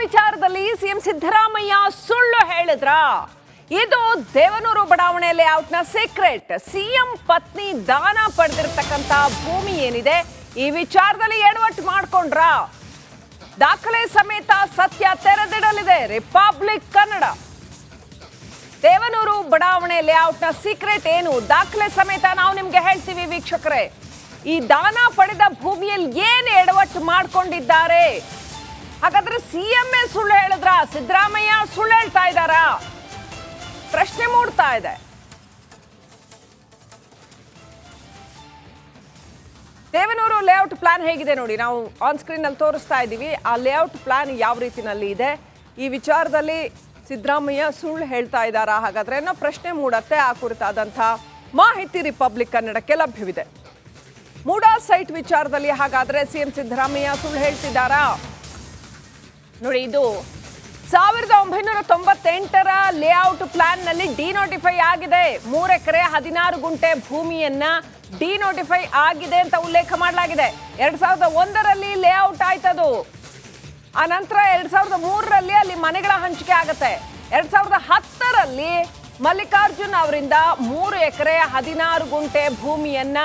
ವಿಚಾರದಲ್ಲಿ ಸಿಎಂ ಸಿದ್ದರಾಮಯ್ಯ ಸುಳ್ಳು ಹೇಳಿದ್ರ? ಇದು ದೇವನೂರು ಬಡಾವಣೆ ಲೇಔಟ್ನ ಸೀಕ್ರೆಟ್. ಸಿಎಂ ಪತ್ನಿ ದಾನ ಪಡೆದಿರತಕ್ಕಂತ ಭೂಮಿ ಏನಿದೆ, ಈ ವಿಚಾರದಲ್ಲಿ ಎಡವಟ್ಟು ಮಾಡ್ಕೊಂಡ್ರ? ದಾಖಲೆ ಸಮೇತ ಸತ್ಯ ತೆರೆದಿಡಲಿದೆ ರಿಪಬ್ಲಿಕ್ ಕನ್ನಡ. ದೇವನೂರು ಬಡಾವಣೆ ಲೇಔಟ್ನ ಸೀಕ್ರೆಟ್ ಏನು, ದಾಖಲೆ ಸಮೇತ ನಾವು ನಿಮ್ಗೆ ಹೇಳ್ತೀವಿ ವೀಕ್ಷಕರೇ. ಈ ದಾನ ಪಡೆದ ಭೂಮಿಯಲ್ಲಿ ಏನು ಎಡವಟ್ಟು ಮಾಡ್ಕೊಂಡಿದ್ದಾರೆ? ಹಾಗಾದ್ರೆ ಸಿಎಂ ಸುಳ್ಳು ಹೇಳಿದ್ರ, ಸಿದ್ದರಾಮಯ್ಯ ಸುಳ್ಳು ಹೇಳ್ತಾ ಇದ್ದಾರಾ? ಪ್ರಶ್ನೆ ಮೂಡ್ತಾ ಇದೆ. ದೇವನೂರು ಲೇಔಟ್ ಪ್ಲಾನ್ ಹೇಗಿದೆ ನೋಡಿ, ನಾವು ಆನ್ ಸ್ಕ್ರೀನ್ ಅಲ್ಲಿ ತೋರಿಸ್ತಾ ಇದ್ದೀವಿ. ಆ ಲೇಔಟ್ ಪ್ಲಾನ್ ಯಾವ ರೀತಿನಲ್ಲಿ ಇದೆ, ಈ ವಿಚಾರದಲ್ಲಿ ಸಿದ್ದರಾಮಯ್ಯ ಸುಳ್ಳು ಹೇಳ್ತಾ ಇದ್ದಾರಾ ಹಾಗಾದ್ರೆ ಅನ್ನೋ ಪ್ರಶ್ನೆ ಮೂಡತ್ತೆ. ಆ ಕುರಿತಾದಂಥ ಮಾಹಿತಿ ರಿಪಬ್ಲಿಕ್ ಕನ್ನಡಕ್ಕೆ ಲಭ್ಯವಿದೆ. ಮೂಡಾ ಸೈಟ್ ವಿಚಾರದಲ್ಲಿ ಹಾಗಾದ್ರೆ ಸಿಎಂ ಸಿದ್ದರಾಮಯ್ಯ ಸುಳ್ಳು ಹೇಳ್ತಿದ್ದಾರಾ ನೋಡಿ. ಇದು 1998ರ ಲೇಔಟ್ ಪ್ಲಾನ್ ನಲ್ಲಿ ಡಿನೋಟಿಫೈ ಆಗಿದೆ. 3 ಎಕರೆ 16 ಗುಂಟೆ ಭೂಮಿಯನ್ನ ಡಿನೋಟಿಫೈ ಆಗಿದೆ ಅಂತ ಉಲ್ಲೇಖ ಮಾಡಲಾಗಿದೆ. 2001ರಲ್ಲಿ ಲೇಔಟ್ ಆಯ್ತದು. ಆ ನಂತರ 2003ರಲ್ಲಿ ಅಲ್ಲಿ ಮನೆಗಳ ಹಂಚಿಕೆ ಆಗುತ್ತೆ. 2010ರಲ್ಲಿ ಮಲ್ಲಿಕಾರ್ಜುನ್ ಅವರಿಂದ 3 ಎಕರೆ 16 ಗುಂಟೆ ಭೂಮಿಯನ್ನ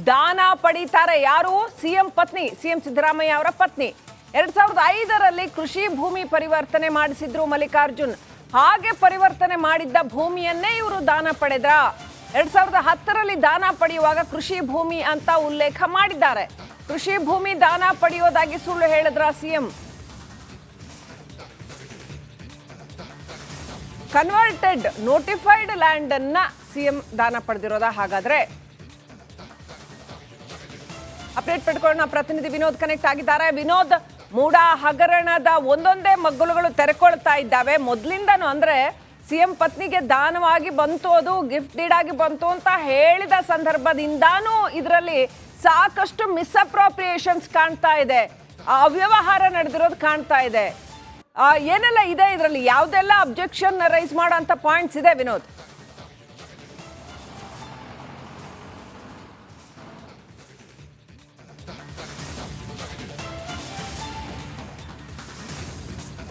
ದಾನ ಪಡೀತಾರೆ. ಯಾರು? ಸಿಎಂ ಪತ್ನಿ, ಸಿಎಂ ಸಿದ್ದರಾಮಯ್ಯ ಅವರ ಪತ್ನಿ. 2005ರಲ್ಲಿ ಕೃಷಿ ಭೂಮಿ ಪರಿವರ್ತನೆ ಮಾಡಿಸಿದ್ರು ಮಲ್ಲಿಕಾರ್ಜುನ್. ಹಾಗೆ ಪರಿವರ್ತನೆ ಮಾಡಿದ್ದ ಭೂಮಿಯನ್ನೇ ಇವರು ದಾನ ಪಡೆದ್ರ. 2010ರಲ್ಲಿ ದಾನ ಪಡೆಯುವಾಗ ಕೃಷಿ ಭೂಮಿ ಅಂತ ಉಲ್ಲೇಖ ಮಾಡಿದ್ದಾರೆ. ಕೃಷಿ ಭೂಮಿ ದಾನ ಪಡೆಯೋದಾಗಿ ಸುಳ್ಳು ಹೇಳಿದ್ರ ಸಿಎಂ? ಕನ್ವರ್ಟೆಡ್ ನೋಟಿಫೈಡ್ ಲ್ಯಾಂಡ್ ಅನ್ನ ಸಿಎಂ ದಾನ ಪಡೆದಿರೋದ? ಹಾಗಾದ್ರೆ ಅಪ್ಡೇಟ್ ಪಡ್ಕೊಳ್ಳೋಣ. ಪ್ರತಿನಿಧಿ ವಿನೋದ್ ಕನೆಕ್ಟ್ ಆಗಿದ್ದಾರೆ. ವಿನೋದ್, ಮೂಡಾ ಹಗರಣದ ಒಂದೊಂದೇ ಮಗ್ಗುಲುಗಳು ತೆರೆಕೊಳ್ತಾ ಇದ್ದಾವೆ. ಮೊದಲಿಂದನೂ ಅಂದ್ರೆ ಸಿಎಂ ಪತ್ನಿಗೆ ದಾನವಾಗಿ ಬಂತು, ಅದು ಗಿಫ್ಟ್ ಡೀಡ್ ಆಗಿ ಬಂತು ಅಂತ ಹೇಳಿದ ಸಂದರ್ಭದಿಂದಾನು ಇದರಲ್ಲಿ ಸಾಕಷ್ಟು ಮಿಸ್ಅಪ್ರೋಪ್ರಿಯೇಷನ್ಸ್ ಕಾಣ್ತಾ ಇದೆ, ಅವ್ಯವಹಾರ ನಡೆದಿರೋದು ಕಾಣ್ತಾ ಇದೆ. ಏನೆಲ್ಲ ಇದೆ ಇದರಲ್ಲಿ, ಯಾವುದೆಲ್ಲ ಅಬ್ಜೆಕ್ಷನ್ ರೈಸ್ ಮಾಡೋಂಥ ಪಾಯಿಂಟ್ಸ್ ಇದೆ ವಿನೋದ್?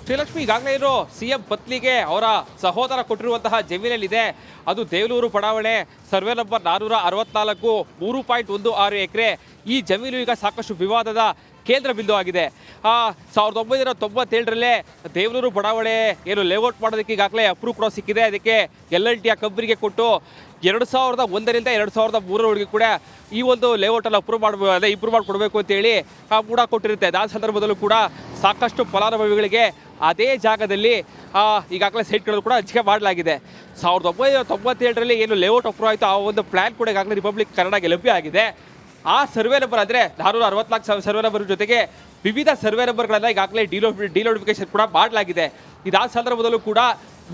ಶ್ರೀಲಕ್ಷ್ಮಿ, ಈಗಾಗಲೇ ಇರೋ ಸಿಎಂ ಪತ್ನಿಗೆ ಅವರ ಸಹೋದರ ಕೊಟ್ಟಿರುವಂತಹ ಜಮೀನಲ್ಲಿದೆ. ಅದು ದೇವನೂರು ಬಡಾವಣೆ, ಸರ್ವೆ ನಂಬರ್ 464, 3.16 ಎಕರೆ. ಈ ಜಮೀನು ಈಗ ಸಾಕಷ್ಟು ವಿವಾದದ ಕೇಂದ್ರ ಬಿಂದು ಆಗಿದೆ. 1997ರಲ್ಲೇ ದೇವನೂರು ಬಡಾವಣೆ ಏನು ಲೇಔಟ್ ಮಾಡೋದಕ್ಕೆ ಈಗಾಗಲೇ ಅಪ್ರೂವ್ ಕೂಡ ಸಿಕ್ಕಿದೆ. ಅದಕ್ಕೆ LLT ಕಂಪನಿಗೆ ಕೊಟ್ಟು 2001ರಿಂದ 2003ರವರೆಗೆ ಕೂಡ ಈ ಒಂದು ಲೇಔಟನ್ನು ಇಂಪ್ರೂವ್ ಮಾಡಿಕೊಡ್ಬೇಕು ಅಂತೇಳಿ ಕೂಡ ಕೊಟ್ಟಿರುತ್ತೆ. ಆ ಸಂದರ್ಭದಲ್ಲೂ ಕೂಡ ಸಾಕಷ್ಟು ಫಲಾನುಭವಿಗಳಿಗೆ ಅದೇ ಜಾಗದಲ್ಲಿ ಈಗಾಗಲೇ ಸೈಟ್ಗಳು ಕೂಡ ಹಂಚಿಕೆ ಮಾಡಲಾಗಿದೆ. 1997ರಲ್ಲಿ ಏನು ಲೇಔಟ್ ಅಪ್ರೂವ್ ಆಯಿತು, ಆ ಒಂದು ಪ್ಲಾನ್ ಕೂಡ ಈಗಾಗಲೇ ರಿಪಬ್ಲಿಕ್ ಕನ್ನಡಕ್ಕೆ ಲಭ್ಯ ಆಗಿದೆ. ಆ ಸರ್ವೆ ನಂಬರ್ ಅಂದರೆ 464 ಸರ್ವೆ ನಂಬರ್ ಜೊತೆಗೆ ವಿವಿಧ ಸರ್ವೆ ನಂಬರ್ಗಳನ್ನು ಈಗಾಗಲೇ ಡಿನೋಟಿಫಿಕೇಶನ್ ಕೂಡ ಮಾಡಲಾಗಿದೆ. ಇದಾದ ಸಂದರ್ಭದಲ್ಲೂ ಕೂಡ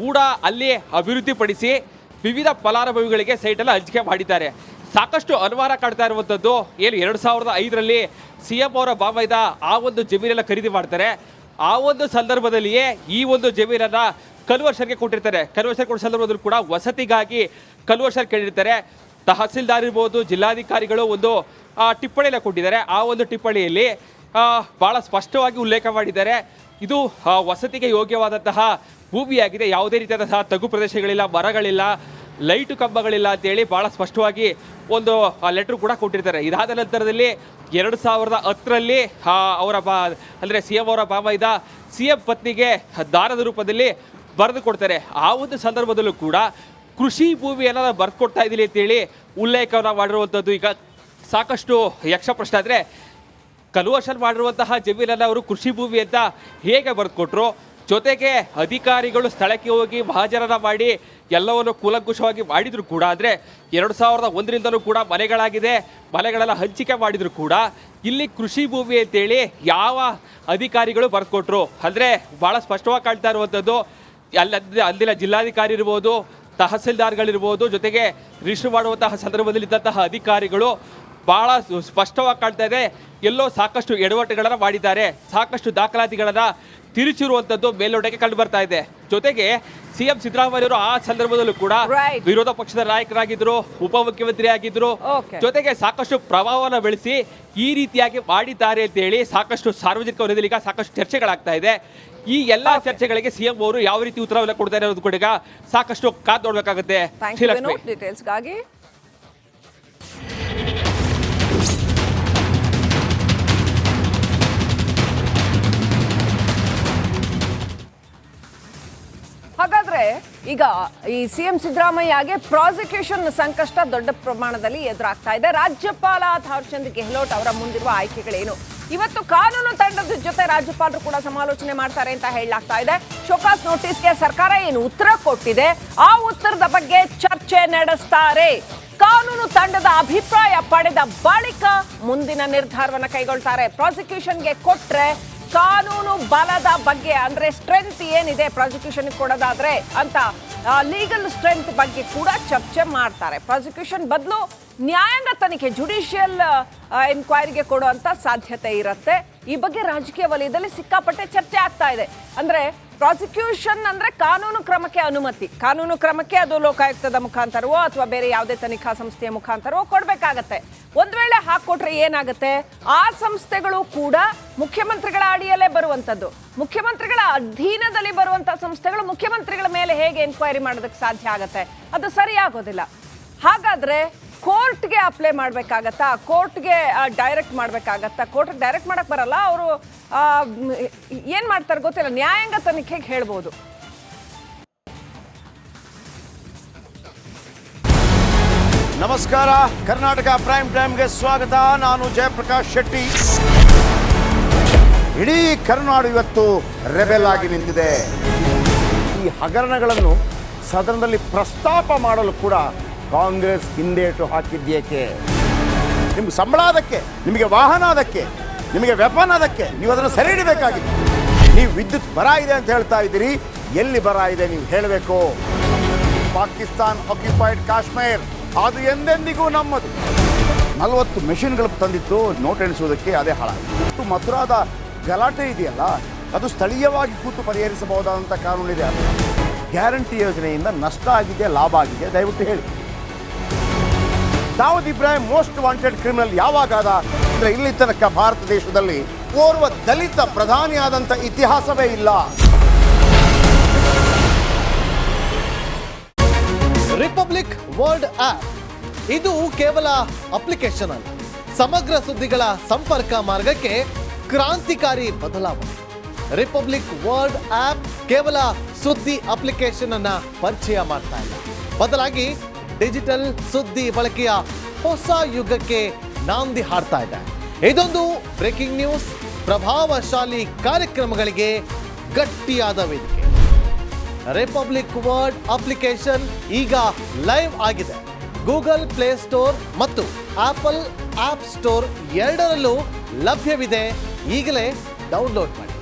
ಮೂಡಾ ಅಲ್ಲಿ ಅಭಿವೃದ್ಧಿಪಡಿಸಿ ವಿವಿಧ ಫಲಾನುಭವಿಗಳಿಗೆ ಸೈಟನ್ನು ಹಂಚಿಕೆ ಮಾಡಿದ್ದಾರೆ. ಸಾಕಷ್ಟು ಅನುಮಾನ ಕಾಡ್ತಾ ಇರುವಂಥದ್ದು ಏನು 2005ರಲ್ಲಿ ಸಿಎಂ ಅವರ ಬಾಬೈದ ಆ ಒಂದು ಜಮೀನೆಲ್ಲ ಖರೀದಿ ಮಾಡ್ತಾರೆ. ಆ ಒಂದು ಸಂದರ್ಭದಲ್ಲಿಯೇ ಈ ಒಂದು ಜಮೀನನ್ನು ಕನ್ವರ್ಷನ್ಗೆ ಕೊಟ್ಟಿರ್ತಾರೆ. ಕನ್ವರ್ಷನ್ ಕೊಡೋ ಸಂದರ್ಭದಲ್ಲೂ ಕೂಡ ವಸತಿಗಾಗಿ ಕನ್ವರ್ಷನ್ ಕೇಳಿರ್ತಾರೆ. ತಹಸೀಲ್ದಾರ್ ಇರ್ಬೋದು, ಜಿಲ್ಲಾಧಿಕಾರಿಗಳು ಒಂದು ಟಿಪ್ಪಣಿಯನ್ನು ಕೊಟ್ಟಿದ್ದಾರೆ. ಆ ಒಂದು ಟಿಪ್ಪಣಿಯಲ್ಲಿ ಭಾಳ ಸ್ಪಷ್ಟವಾಗಿ ಉಲ್ಲೇಖ ಮಾಡಿದ್ದಾರೆ, ಇದು ವಸತಿಗೆ ಯೋಗ್ಯವಾದಂತಹ ಭೂಮಿಯಾಗಿದೆ, ಯಾವುದೇ ರೀತಿಯಾದಂತಹ ತಗ್ಗು ಪ್ರದೇಶಗಳಿಲ್ಲ, ಮರಗಳಿಲ್ಲ, ಲೈಟು ಕಂಬಗಳಿಲ್ಲ ಅಂತೇಳಿ ಭಾಳ ಸ್ಪಷ್ಟವಾಗಿ ಒಂದು ಲೆಟ್ರ್ ಕೂಡ ಕೊಟ್ಟಿರ್ತಾರೆ. ಇದಾದ ನಂತರದಲ್ಲಿ 2010ರಲ್ಲಿ ಅವರ ಅಂದರೆ ಸಿಎಂ ಅವರ ಬಾಬೈದ ಸಿಎಂ ಪತ್ನಿಗೆ ದಾನದ ರೂಪದಲ್ಲಿ ಬರೆದು ಕೊಡ್ತಾರೆ. ಆ ಒಂದು ಸಂದರ್ಭದಲ್ಲೂ ಕೂಡ ಕೃಷಿ ಭೂಮಿಯನ್ನು ಬರೆದು ಕೊಡ್ತಾ ಇದ್ದೀನಿ ಅಂತೇಳಿ ಉಲ್ಲೇಖವನ್ನು ಮಾಡಿರುವಂಥದ್ದು ಈಗ ಸಾಕಷ್ಟು ಯಕ್ಷ ಪ್ರಶ್ನೆ. ಆದರೆ ಕನ್ವರ್ಷನ್ ಮಾಡಿರುವಂತಹ ಜಮೀನನ್ನು ಅವರು ಕೃಷಿ ಭೂಮಿ ಅಂತ ಹೇಗೆ ಬರೆದು ಕೊಟ್ಟರು? ಜೊತೆಗೆ ಅಧಿಕಾರಿಗಳು ಸ್ಥಳಕ್ಕೆ ಹೋಗಿ ಮಹಾಜರನ ಮಾಡಿ ಎಲ್ಲವನ್ನು ಕೂಲಂಕುಷವಾಗಿ ಮಾಡಿದ್ರು ಕೂಡ, ಅಂದರೆ 2001ರಿಂದಲೂ ಕೂಡ ಮನೆಗಳಾಗಿದೆ, ಮನೆಗಳೆಲ್ಲ ಹಂಚಿಕೆ ಮಾಡಿದ್ರು ಕೂಡ ಇಲ್ಲಿ ಕೃಷಿ ಭೂಮಿ ಅಂತೇಳಿ ಯಾವ ಅಧಿಕಾರಿಗಳು ಬರೆದು ಕೊಟ್ಟರು ಅಂದರೆ ಭಾಳ ಸ್ಪಷ್ಟವಾಗಿ ಕಾಣ್ತಾ ಇರುವಂಥದ್ದು. ಅಲ್ಲಿನ ಜಿಲ್ಲಾಧಿಕಾರಿ ಇರ್ಬೋದು, ತಹಸೀಲ್ದಾರ್ಗಳಿರ್ಬೋದು, ಜೊತೆಗೆ ರಿಜಿಸ್ಟರ್ ಮಾಡುವಂತಹ ಸಂದರ್ಭದಲ್ಲಿ ಇದ್ದಂತಹ ಅಧಿಕಾರಿಗಳು ಭಾಳ ಸ್ಪಷ್ಟವಾಗಿ ಕಾಣ್ತಾ ಇದೆ, ಎಲ್ಲೋ ಸಾಕಷ್ಟು ಎಡವಟ್ಟುಗಳನ್ನು ಮಾಡಿದ್ದಾರೆ, ಸಾಕಷ್ಟು ದಾಖಲಾತಿಗಳನ್ನು ತಿರುಚಿರುವಂಥದ್ದು ಮೇಲ್ನೋಟಕ್ಕೆ ಕಂಡು ಬರ್ತಾ ಇದೆ. ಜೊತೆಗೆ ಸಿಎಂ ಸಿದ್ದರಾಮಯ್ಯವರು ಆ ಸಂದರ್ಭದಲ್ಲೂ ಕೂಡ ವಿರೋಧ ಪಕ್ಷದ ನಾಯಕರಾಗಿದ್ರು, ಉಪಮುಖ್ಯಮಂತ್ರಿ ಆಗಿದ್ರು, ಜೊತೆಗೆ ಸಾಕಷ್ಟು ಪ್ರಭಾವವನ್ನು ಬೆಳೆಸಿ ಈ ರೀತಿಯಾಗಿ ಮಾಡಿದ್ದಾರೆ ಅಂತ ಹೇಳಿ ಸಾಕಷ್ಟು ಸಾರ್ವಜನಿಕ ವಲಯದಲ್ಲಿ ಈಗ ಸಾಕಷ್ಟು ಚರ್ಚೆಗಳಾಗ್ತಾ ಇದೆ. ಈ ಎಲ್ಲಾ ಚರ್ಚೆಗಳಿಗೆ ಸಿಎಂ ಅವರು ಯಾವ ರೀತಿ ಉತ್ತರವನ್ನ ಕೊಡ್ತಾರೆ ಅನ್ನೋದು ಕೂಡ ಈಗ ಸಾಕಷ್ಟು ಕಾದ್ ನೋಡ್ಬೇಕಾಗುತ್ತೆ. ಶ್ರೀಲಕ್ಷ್ಮಿ, ಡೀಟೇಲ್ಸ್ಗಾಗಿ ಹಾಗಾದ್ರೆ ಈಗ ಈ ಸಿಎಂ ಸಿದ್ದರಾಮಯ್ಯಗೆ ಪ್ರಾಸಿಕ್ಯೂಷನ್ ಸಂಕಷ್ಟ ದೊಡ್ಡ ಪ್ರಮಾಣದಲ್ಲಿ ಎದುರಾಗ್ತಾ ಇದೆ. ರಾಜ್ಯಪಾಲ ಥಾವರ್ಚಂದ್ ಗೆಹ್ಲೋಟ್ ಅವರ ಮುಂದಿರುವ ಆಯ್ಕೆಗಳೇನು? ಇವತ್ತು ಕಾನೂನು ತಂಡದ ಜೊತೆ ರಾಜ್ಯಪಾಲರು ಕೂಡ ಸಮಾಲೋಚನೆ ಮಾಡ್ತಾರೆ ಅಂತ ಹೇಳಲಾಗ್ತಾ ಇದೆ. ಶೋಕಾಸ್ ನೋಟಿಸ್ಗೆ ಸರ್ಕಾರ ಏನು ಉತ್ತರ ಕೊಟ್ಟಿದೆ, ಆ ಉತ್ತರದ ಬಗ್ಗೆ ಚರ್ಚೆ ನಡೆಸ್ತಾರೆ. ಕಾನೂನು ತಂಡದ ಅಭಿಪ್ರಾಯ ಪಡೆದ ಬಳಿಕ ಮುಂದಿನ ನಿರ್ಧಾರವನ್ನು ಕೈಗೊಳ್ತಾರೆ. ಪ್ರಾಸಿಕ್ಯೂಷನ್ಗೆ ಕೊಟ್ರೆ ಕಾನೂನು ಬಲದ ಬಗ್ಗೆ ಅಂದ್ರೆ ಸ್ಟ್ರೆಂತ್ ಏನಿದೆ ಪ್ರಾಸಿಕ್ಯೂಷನ್ ಕೊಡೋದಾದ್ರೆ ಅಂತ ಲೀಗಲ್ ಸ್ಟ್ರೆಂತ್ ಬಗ್ಗೆ ಕೂಡ ಚರ್ಚೆ ಮಾಡ್ತಾರೆ. ಪ್ರಾಸಿಕ್ಯೂಷನ್ ಬದಲು ನ್ಯಾಯಾಂಗ ತನಿಖೆ ಜುಡಿಷಿಯಲ್ ಎನ್ಕ್ವೈರಿಗೆ ಕೊಡುವಂತ ಸಾಧ್ಯತೆ ಇರುತ್ತೆ. ಈ ಬಗ್ಗೆ ರಾಜಕೀಯ ವಲಯದಲ್ಲಿ ಸಿಕ್ಕಾಪಟ್ಟೆ ಚರ್ಚೆ ಆಗ್ತಾ ಇದೆ. ಅಂದ್ರೆ ಪ್ರಾಸಿಕ್ಯೂಷನ್ ಅಂದ್ರೆ ಕಾನೂನು ಕ್ರಮಕ್ಕೆ ಅನುಮತಿ, ಕಾನೂನು ಕ್ರಮಕ್ಕೆ ಅದು ಲೋಕಾಯುಕ್ತದ ಮುಖಾಂತರವೋ ಅಥವಾ ಬೇರೆ ಯಾವುದೇ ತನಿಖಾ ಸಂಸ್ಥೆಯ ಮುಖಾಂತರವೋ ಕೊಡ್ಬೇಕಾಗತ್ತೆ. ಒಂದ್ ವೇಳೆ ಹಾಕೊಟ್ರೆ ಏನಾಗುತ್ತೆ, ಆ ಸಂಸ್ಥೆಗಳು ಕೂಡ ಮುಖ್ಯಮಂತ್ರಿಗಳ ಅಡಿಯಲ್ಲೇ ಬರುವಂತದ್ದು. ಮುಖ್ಯಮಂತ್ರಿಗಳ ಅಧೀನದಲ್ಲಿ ಬರುವಂತಹ ಸಂಸ್ಥೆಗಳು ಮುಖ್ಯಮಂತ್ರಿಗಳ ಮೇಲೆ ಹೇಗೆ ಎನ್ಕ್ವೈರಿ ಮಾಡೋದಕ್ಕೆ ಸಾಧ್ಯ ಆಗತ್ತೆ? ಅದು ಸರಿಯಾಗೋದಿಲ್ಲ. ಹಾಗಾದ್ರೆ ಕೋರ್ಟ್ಗೆ ಅಪ್ಲೈ ಮಾಡ್ಬೇಕಾಗತ್ತಾ? ಕೋರ್ಟ್ಗೆ ಡೈರೆಕ್ಟ್ ಮಾಡ್ಬೇಕಾಗತ್ತಾ? ಕೋರ್ಟ್ಗೆ ಡೈರೆಕ್ಟ್ ಮಾಡಕ್ ಬರಲ್ಲ, ಅವರು ಏನ್ ಮಾಡ್ತಾರೆ ಗೊತ್ತಿಲ್ಲ, ನ್ಯಾಯಾಂಗ ತನಿಖೆಗೆ ಹೇಳ್ಬೋದು. ನಮಸ್ಕಾರ, ಕರ್ನಾಟಕ ಪ್ರೈಮ್ ಟೈಮ್ಗೆ ಸ್ವಾಗತ. ನಾನು ಜಯಪ್ರಕಾಶ್ ಶೆಟ್ಟಿ. ಇಡೀ ಕರ್ನಾಡು ಇವತ್ತು ರೆಬೆಲ್ ಆಗಿ ನಿಂತಿದೆ. ಈ ಹಗರಣಗಳನ್ನು ಸದನದಲ್ಲಿ ಪ್ರಸ್ತಾಪ ಮಾಡಲು ಕೂಡ ಕಾಂಗ್ರೆಸ್ ಹಿಂದೇಟು ಹಾಕಿದ್ದೇಕೆ? ನಿಮ್ಗೆ ಸಂಬಳ ಅದಕ್ಕೆ, ನಿಮಗೆ ವಾಹನ ಅದಕ್ಕೆ, ನಿಮಗೆ ವೆಪನ್ ಅದಕ್ಕೆ, ನೀವು ಅದನ್ನು ಸೆರೆ ಹಿಡಿಬೇಕಾಗಿದೆ. ನೀವು ವಿದ್ಯುತ್ ಬರ ಇದೆ ಅಂತ ಹೇಳ್ತಾ ಇದ್ದೀರಿ, ಎಲ್ಲಿ ಬರ ಇದೆ ನೀವು ಹೇಳಬೇಕು. ಪಾಕಿಸ್ತಾನ್ ಆಕ್ಯುಪೈಡ್ ಕಾಶ್ಮೀರ್ ಅದು ಎಂದೆಂದಿಗೂ ನಮ್ಮದು. 40 ಮೆಷಿನ್ಗಳು ತಂದಿತ್ತು ನೋಟ್ ಎಣಿಸುವುದಕ್ಕೆ, ಅದೇ ಹಾಳಾಯಿತು. ಮಥುರಾದ ಗಲಾಟೆ ಇದೆಯಲ್ಲ, ಅದು ಸ್ಥಳೀಯವಾಗಿ ಕೂತು ಪರಿಹರಿಸಬಹುದಾದಂಥ ಕಾನೂನಿದೆ. ಗ್ಯಾರಂಟಿ ಯೋಜನೆಯಿಂದ ನಷ್ಟ ಆಗಿದೆ, ಲಾಭ ಆಗಿದೆ, ದಯವಿಟ್ಟು ಹೇಳಿ. Dawood Ibrahim most wanted criminal ಯಾವಾಗಾದ ಅಂದರೆ ಇಲ್ಲಿ ತನಕ ಭಾರತ ದೇಶದಲ್ಲಿ ಓರ್ವ ದಲಿತ ಪ್ರಧಾನಿಯಾದಂಥ ಇತಿಹಾಸವೇ ಇಲ್ಲ. ರಿಪಬ್ಲಿಕ್ ವರ್ಲ್ಡ್ ಆಪ್ ಇದು ಕೇವಲ ಅಪ್ಲಿಕೇಶನ್ ಅಲ್ಲ, ಸಮಗ್ರ ಸುದ್ದಿಗಳ ಸಂಪರ್ಕ ಮಾರ್ಗಕ್ಕೆ ಕ್ರಾಂತಿಕಾರಿ ಬದಲಾವಣೆ. ರಿಪಬ್ಲಿಕ್ ವರ್ಲ್ಡ್ ಆಪ್ ಕೇವಲ ಸುದ್ದಿ ಅಪ್ಲಿಕೇಶನ್ ಅನ್ನ ಪರಿಚಯ ಮಾಡ್ತಾ ಇಲ್ಲ, ಬದಲಾಗಿ ಡಿಜಿಟಲ್ ಸುದ್ದಿ ಬಳಕೆಯ ಹೊಸ ಯುಗಕ್ಕೆ ನಾಂದಿ ಹಾಡ್ತಾ ಇದೆ. ಇದೊಂದು ಬ್ರೇಕಿಂಗ್ ನ್ಯೂಸ್, ಪ್ರಭಾವಶಾಲಿ ಕಾರ್ಯಕ್ರಮಗಳಿಗೆ ಗಟ್ಟಿಯಾದ ವೇದಿಕೆ. ರಿಪಬ್ಲಿಕ್ ವರ್ಲ್ಡ್ ಅಪ್ಲಿಕೇಶನ್ ಈಗ ಲೈವ್ ಆಗಿದೆ. ಗೂಗಲ್ ಪ್ಲೇ ಸ್ಟೋರ್ ಮತ್ತು ಆಪಲ್ ಆಪ್ ಸ್ಟೋರ್ ಎರಡರಲ್ಲೂ ಲಭ್ಯವಿದೆ. ಈಗಲೇ ಡೌನ್ಲೋಡ್ ಮಾಡಿ.